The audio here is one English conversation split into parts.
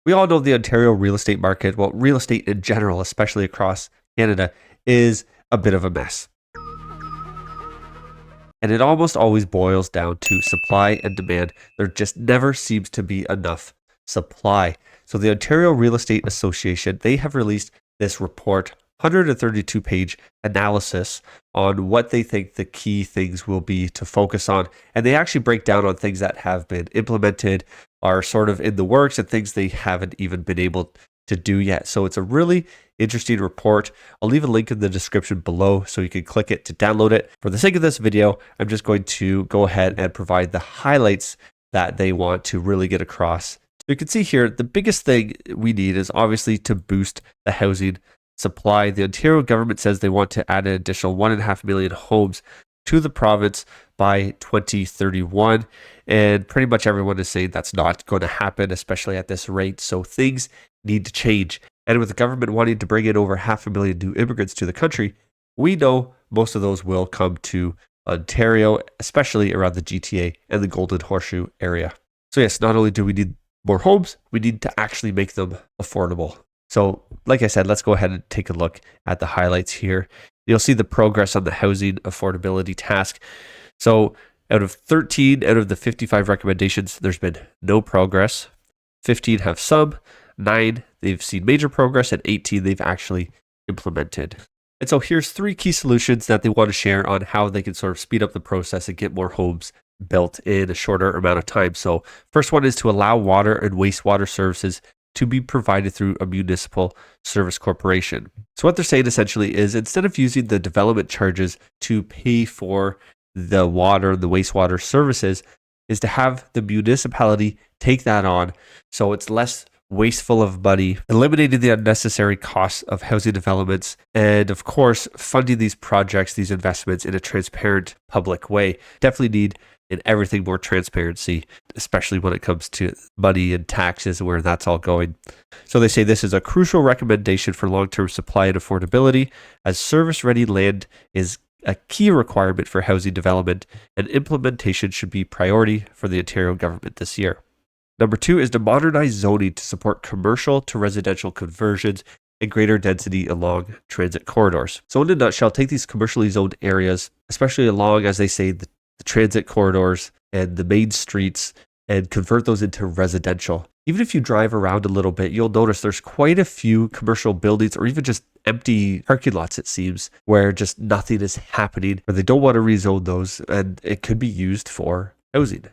We all know the Ontario real estate market, well, real estate in general, especially across Canada, is a bit of a mess. And it almost always boils down to supply and demand. There just never seems to be enough supply. So the Ontario Real Estate Association, they have released this report, 132-page analysis on what they think the key things will be to focus on. And they actually break down on things that have been implemented, are sort of in the works, and things they haven't even been able to do yet. So it's a really interesting report. I'll leave a link in the description below so you can click it to download it. For the sake of this video, I'm just going to go ahead and provide the highlights that they want to really get across. You can see here, the biggest thing we need is obviously to boost the housing supply. The Ontario government says they want to add an additional 1.5 million homes to the province by 2031. And pretty much everyone is saying that's not going to happen, especially at this rate. So things need to change. And with the government wanting to bring in over 500,000 new immigrants to the country, we know most of those will come to Ontario, especially around the GTA and the Golden Horseshoe area. So yes, not only do we need more homes, we need to actually make them affordable. So like I said, let's go ahead and take a look at the highlights here. You'll see the progress on the housing affordability task. So out of 13 out of the 55 recommendations, there's been no progress. 15 have some, 9 they've seen major progress, and 18 they've actually implemented. And so here's 3 key solutions that they want to share on how they can sort of speed up the process and get more homes built in a shorter amount of time. So first one is to allow water and wastewater services to be provided through a municipal service corporation. So what they're saying essentially is, instead of using the development charges to pay for the water and the wastewater services, is to have the municipality take that on, so it's less wasteful of money, eliminating the unnecessary costs of housing developments, and of course funding these projects, these investments in a transparent public way. Definitely need in everything more transparency, especially when it comes to money and taxes and where that's all going. So they say this is a crucial recommendation for long-term supply and affordability, as service-ready land is a key requirement for housing development, and implementation should be priority for the Ontario government this year. Number 2 is to modernize zoning to support commercial to residential conversions and greater density along transit corridors. So in a nutshell, take these commercially zoned areas, especially along, as they say, the transit corridors and the main streets, and convert those into residential. Even if you drive around a little bit, you'll notice there's quite a few commercial buildings or even just empty parking lots, it seems, where just nothing is happening, or they don't want to rezone those, and it could be used for housing.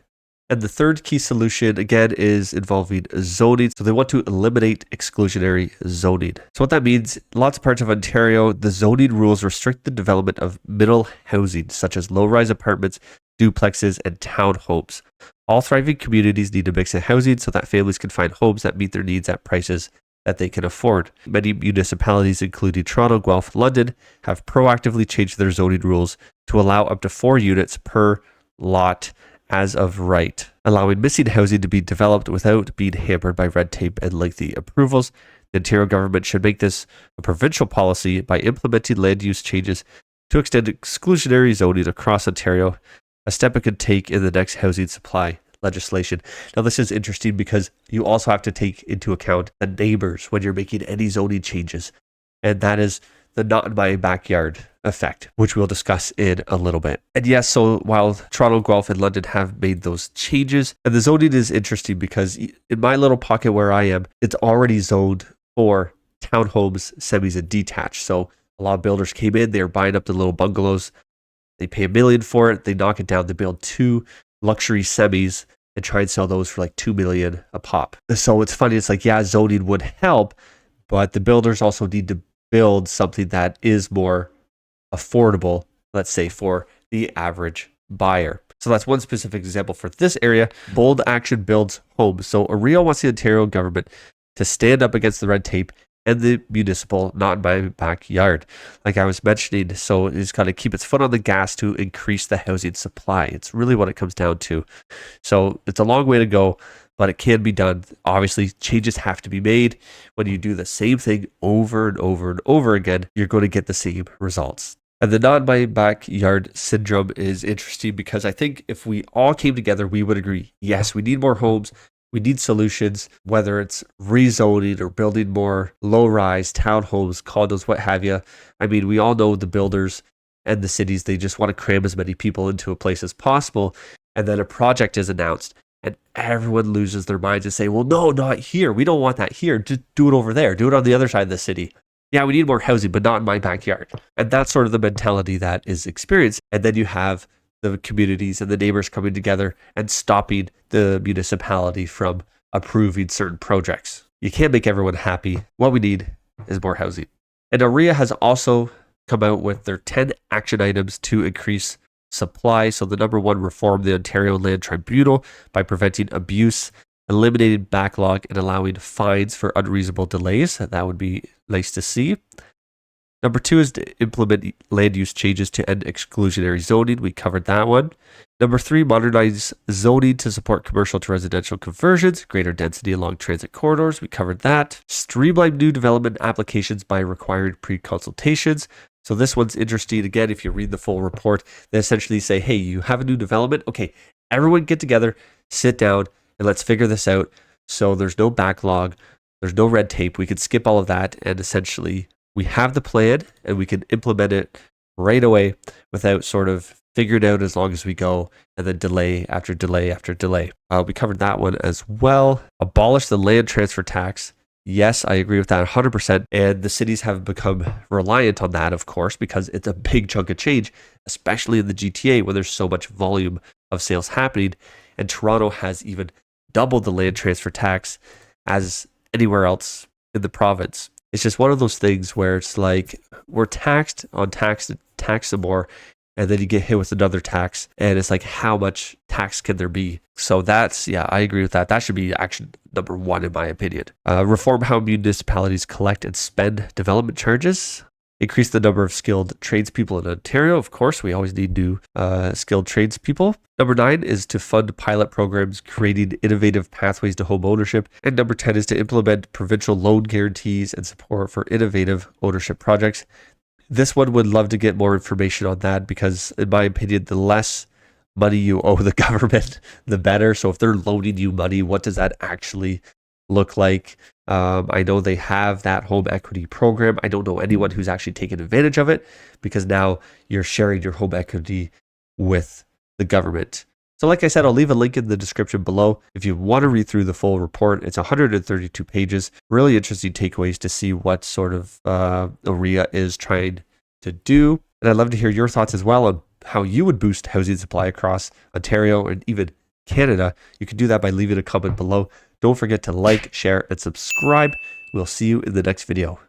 And the third key solution, again, is involving zoning. So they want to eliminate exclusionary zoning. So what that means, lots of parts of Ontario, the zoning rules restrict the development of middle housing, such as low-rise apartments, duplexes, and townhomes. All thriving communities need a mix of housing so that families can find homes that meet their needs at prices that they can afford. Many municipalities, including Toronto, Guelph, London, have proactively changed their zoning rules to allow up to 4 units per lot as of right, allowing missing housing to be developed without being hampered by red tape and lengthy approvals. The Ontario government should make this a provincial policy by implementing land use changes to extend exclusionary zoning across Ontario, a step it could take in the next housing supply legislation. Now, this is interesting because you also have to take into account the neighbors when you're making any zoning changes, and that is the not in my backyard effect, which we'll discuss in a little bit. And yes, so while Toronto, Guelph, and London have made those changes, and the zoning is interesting because in my little pocket where I am, it's already zoned for townhomes, semis, and detached. So a lot of builders came in, they're buying up the little bungalows, they pay $1 million for it, they knock it down, they build 2 luxury semis and try and sell those for like $2 million a pop. So it's funny, it's like, yeah, zoning would help, but the builders also need to build something that is more affordable, let's say, for the average buyer. So that's one specific example for this area. Bold action builds homes. So OREA wants the Ontario government to stand up against the red tape and the municipal not in my backyard, like I was mentioning. So it's got to keep its foot on the gas to increase the housing supply. It's really what it comes down to. So it's a long way to go, but it can be done. Obviously, changes have to be made. When you do the same thing over and over and over again, you're going to get the same results. And the not in my backyard syndrome is interesting because I think if we all came together, we would agree, yes, we need more homes. We need solutions, whether it's rezoning or building more low-rise townhomes, condos, what have you. I mean, we all know the builders and the cities, they just want to cram as many people into a place as possible. And then a project is announced and everyone loses their minds and say, well, no, not here. We don't want that here. Just do it over there. Do it on the other side of the city. Yeah, we need more housing, but not in my backyard. And that's sort of the mentality that is experienced. And then you have the communities and the neighbors coming together and stopping the municipality from approving certain projects. You can't make everyone happy. What we need is more housing. And OREA has also come out with their 10 action items to increase supply. So the number one, reform the Ontario Land Tribunal by preventing abuse, eliminating backlog, and allowing fines for unreasonable delays. That would be nice to see. Number two is to implement land use changes to end exclusionary zoning. We covered that one. Number three, modernize zoning to support commercial to residential conversions, greater density along transit corridors. We covered that. Streamline new development applications by requiring pre-consultations. So this one's interesting. Again, if you read the full report, they essentially say, hey, you have a new development. Okay, everyone get together, sit down, and let's figure this out. So there's no backlog, there's no red tape. We can skip all of that, and essentially we have the plan and we can implement it right away without sort of figuring out as long as we go, and then delay after delay after delay. We covered that one as well. Abolish the land transfer tax. Yes, I agree with that 100%. And the cities have become reliant on that, of course, because it's a big chunk of change, especially in the GTA where there's so much volume of sales happening. And Toronto has even doubled the land transfer tax as anywhere else in the province. It's just one of those things where it's like we're taxed on tax some more, and then you get hit with another tax, and it's like, how much tax can there be? So that's, yeah, I agree with that. That should be action number one, in my opinion. Reform how municipalities collect and spend development charges. Increase the number of skilled tradespeople in Ontario. Of course, we always need new skilled tradespeople. Number 9 is to fund pilot programs creating innovative pathways to home ownership. And number 10 is to implement provincial loan guarantees and support for innovative ownership projects. This one would love to get more information on that because, in my opinion, the less money you owe the government, the better. So if they're loaning you money, what does that actually look like? I know they have that home equity program. I don't know anyone who's actually taken advantage of it because now you're sharing your home equity with the government. So like I said, I'll leave a link in the description below. If you want to read through the full report, it's 132 pages. Really interesting takeaways to see what sort of OREA is trying to do. And I'd love to hear your thoughts as well on how you would boost housing supply across Ontario and even Canada. You can do that by leaving a comment below. Don't forget to like, share, and subscribe. We'll see you in the next video.